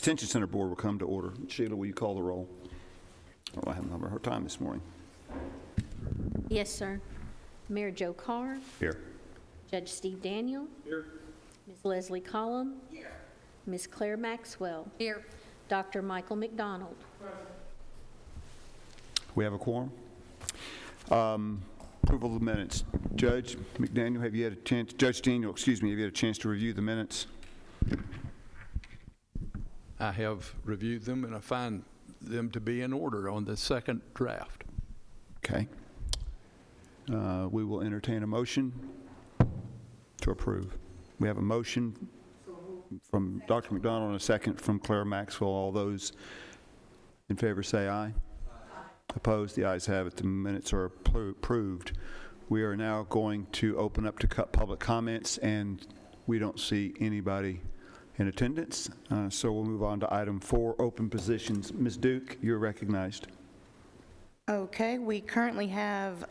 Detention Center Board will come to order. Sheila, will you call the roll? Oh, I haven't had her time this morning. Yes, sir. Mayor Joe Carr. Here. Judge Steve Daniel. Here. Ms. Leslie Collum. Here. Ms. Claire Maxwell. Here. Dr. Michael McDonald. We have a quorum. Approval of the minutes. Judge McDaniel, have you had a chance, Judge Daniel, excuse me, have you had a chance to review the minutes? I have reviewed them, and I find them to be in order on the second draft. Okay. We will entertain a motion to approve. We have a motion from Dr. McDonald and a second from Claire Maxwell. All those in favor say aye. Aye. Opposed? The ayes have it. The minutes are approved. We are now going to open up to public comments, and we don't see anybody in attendance. So we'll move on to item 4, open positions. Ms. Duke, you're recognized. Okay, we currently have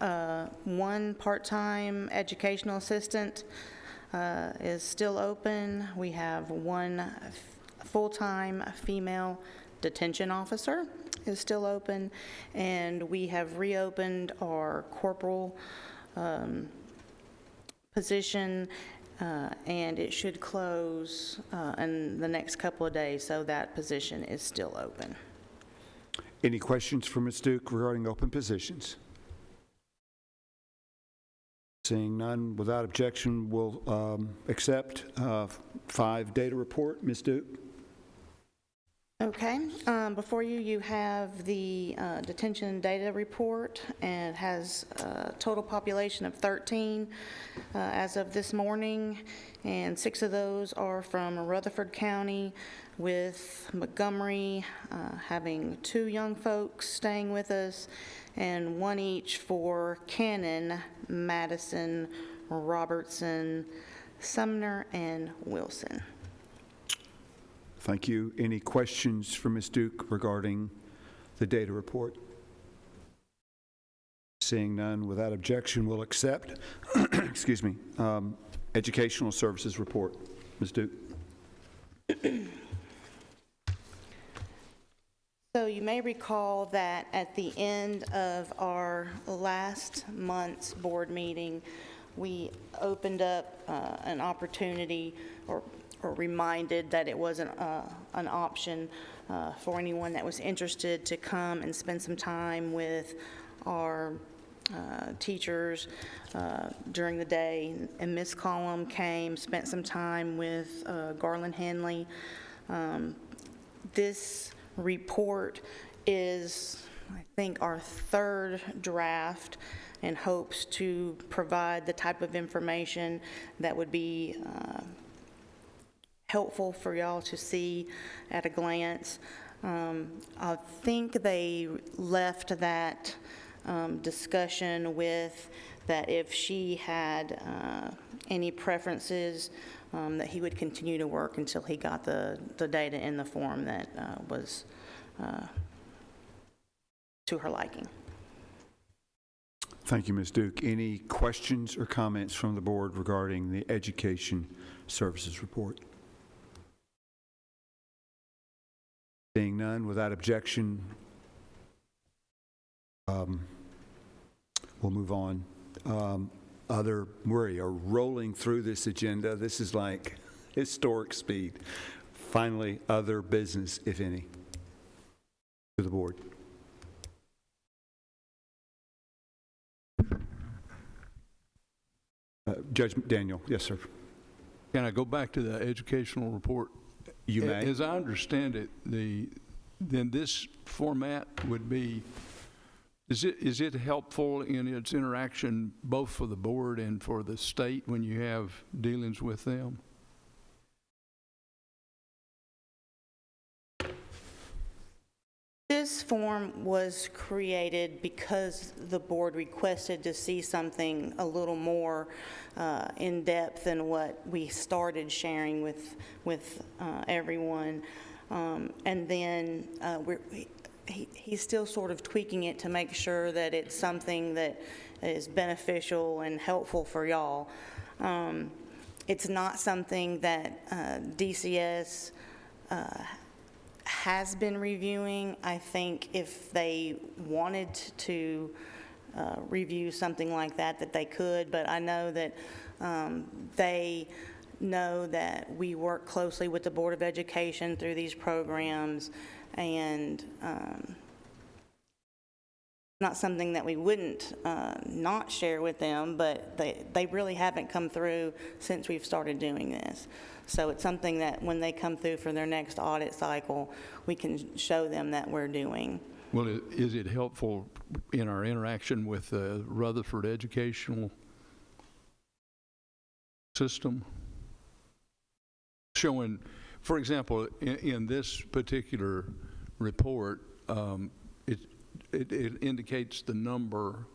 one part-time educational assistant is still open. We have one full-time female detention officer is still open, and we have reopened our corporal position, and it should close in the next couple of days, so that position is still open. Any questions for Ms. Duke regarding open positions? Seeing none, without objection, we'll accept 5 data report. Ms. Duke? Okay, before you have the detention data report, and it has a total population of 13 as of this morning, and 6 of those are from Rutherford County, with Montgomery having 2 young folks staying with us, and 1 each for Cannon, Madison, Robertson, Sumner, and Wilson. Thank you. Any questions for Ms. Duke regarding the data report? Seeing none, without objection, we'll accept, excuse me, educational services report. Ms. Duke. So you may recall that at the end of our last month's board meeting, we opened up an opportunity or reminded that it wasn't an option for anyone that was interested to come and spend some time with our teachers during the day. And Ms. Collum came, spent some time with Garland Henley. This report is, I think, our 3rd draft, and hopes to provide the type of information that would be helpful for y'all to see at a glance. I think they left that discussion with that if she had any preferences, that he would continue to work until he got the data in the form that was to her liking. Thank you, Ms. Duke. Any questions or comments from the board regarding the education services report? Seeing none, without objection, we'll move on. We are rolling through this agenda. This is like historic speed. Finally, other business, if any, to the board. Judge Daniel, yes, sir. Can I go back to the educational report? You may. As I understand it, then this format would be, is it helpful in its interaction both for the board and for the state when you have dealings with them? This form was created because the board requested to see something a little more in depth than what we started sharing with everyone. And then he's still sort of tweaking it to make sure that it's something that is beneficial and helpful for y'all. It's not something that DCS has been reviewing. I think if they wanted to review something like that, that they could, but I know that they know that we work closely with the Board of Education through these programs, and not something that we wouldn't not share with them, but they really haven't come through since we've started doing this. So it's something that when they come through for their next audit cycle, we can show them that we're doing. Well, is it helpful in our interaction with the Rutherford educational system? Showing, for example, in this particular report, it indicates the number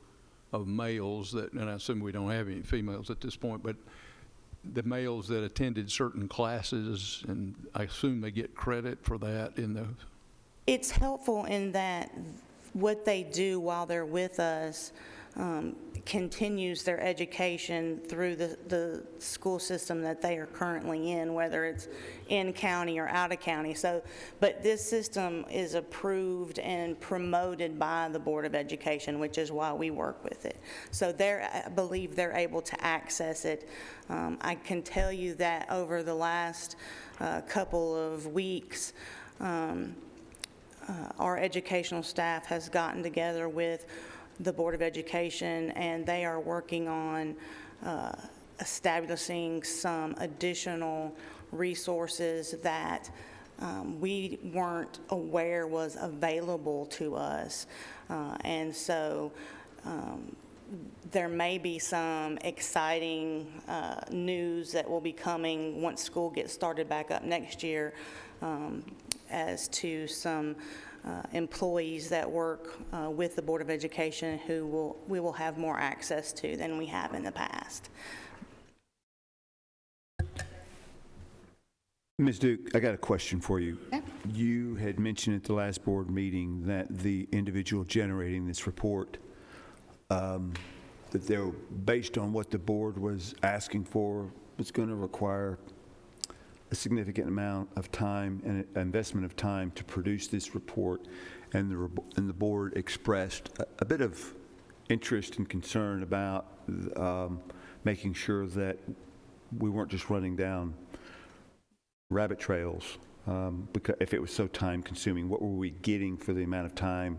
of males that, and I assume we don't have any females at this point, but the males that attended certain classes, and I assume they get credit for that in the... It's helpful in that what they do while they're with us continues their education through the school system that they are currently in, whether it's in county or out of county. So, but this system is approved and promoted by the Board of Education, which is why we work with it. So I believe they're able to access it. I can tell you that over the last couple of weeks, our educational staff has gotten together with the Board of Education, and they are working on establishing some additional resources that we weren't aware was available to us. And so there may be some exciting news that will be coming once school gets started back up next year, as to some employees that work with the Board of Education who we will have more access to than we have in the past. Ms. Duke, I got a question for you. Yeah. You had mentioned at the last board meeting that the individual generating this report, that they're based on what the board was asking for, was going to require a significant amount of time and investment of time to produce this report, and the board expressed a bit of interest and concern about making sure that we weren't just running down rabbit trails, because if it was so time consuming, what were we getting for the amount of time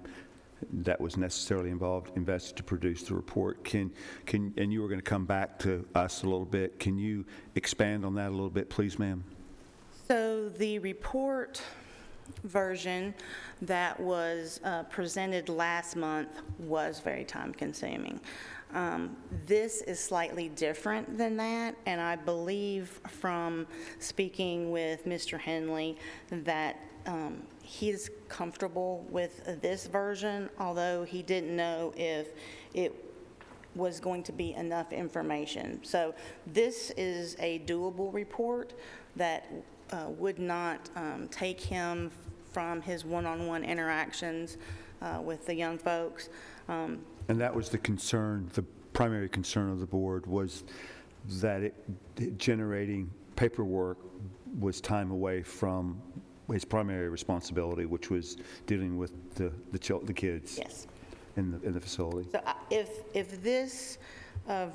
that was necessarily invested to produce the report? And you were going to come back to us a little bit. Can you expand on that a little bit, please, ma'am? So the report version that was presented last month was very time consuming. This is slightly different than that, and I believe from speaking with Mr. Henley that he's comfortable with this version, although he didn't know if it was going to be enough information. So this is a doable report that would not take him from his one-on-one interactions with the young folks. And that was the concern, the primary concern of the board, was that generating paperwork was time away from his primary responsibility, which was dealing with the kids. Yes. in the facility. So if this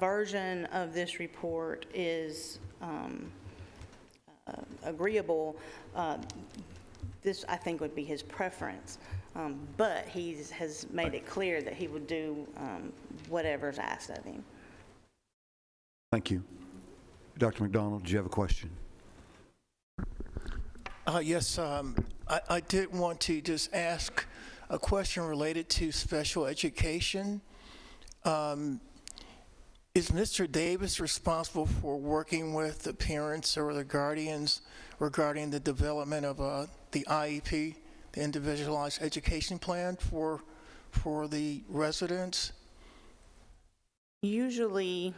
version of this report is agreeable, this, I think, would be his preference. But he has made it clear that he would do whatever's asked of him. Thank you. Dr. McDonald, do you have a question? Yes, I did want to just ask a question related to special education. Is Mr. Davis responsible for working with the parents or the guardians regarding the development of the IEP, the Individualized Education Plan for the residents? Usually,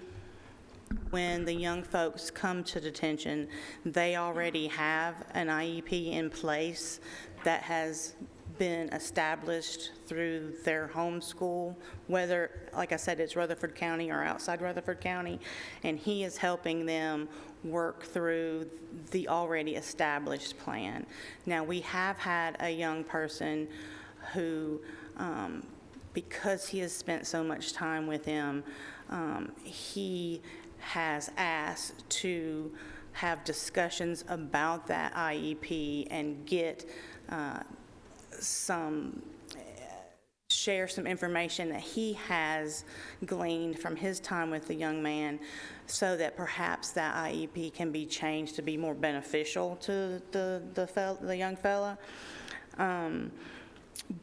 when the young folks come to detention, they already have an IEP in place that has been established through their home school, whether, like I said, it's Rutherford County or outside Rutherford County, and he is helping them work through the already established plan. Now, we have had a young person who, because he has spent so much time with him, he has asked to have discussions about that IEP and get share some information that he has gleaned from his time with the young man, so that perhaps that IEP can be changed to be more beneficial to the young fella.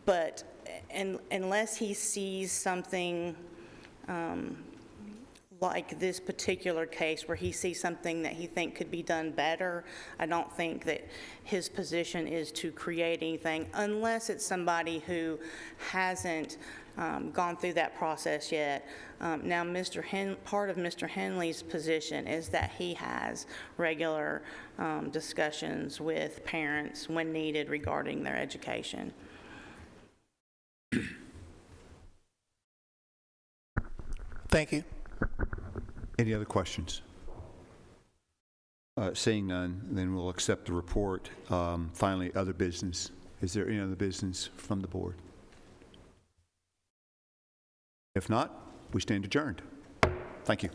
But unless he sees something like this particular case, where he sees something that he think could be done better, I don't think that his position is to create anything, unless it's somebody who hasn't gone through that process yet. Now, part of Mr. Henley's position is that he has regular discussions with parents when needed regarding their education. Thank you. Any other questions? Seeing none, then we'll accept the report. Finally, other business. Is there any other business from the board? If not, we stand adjourned. Thank you.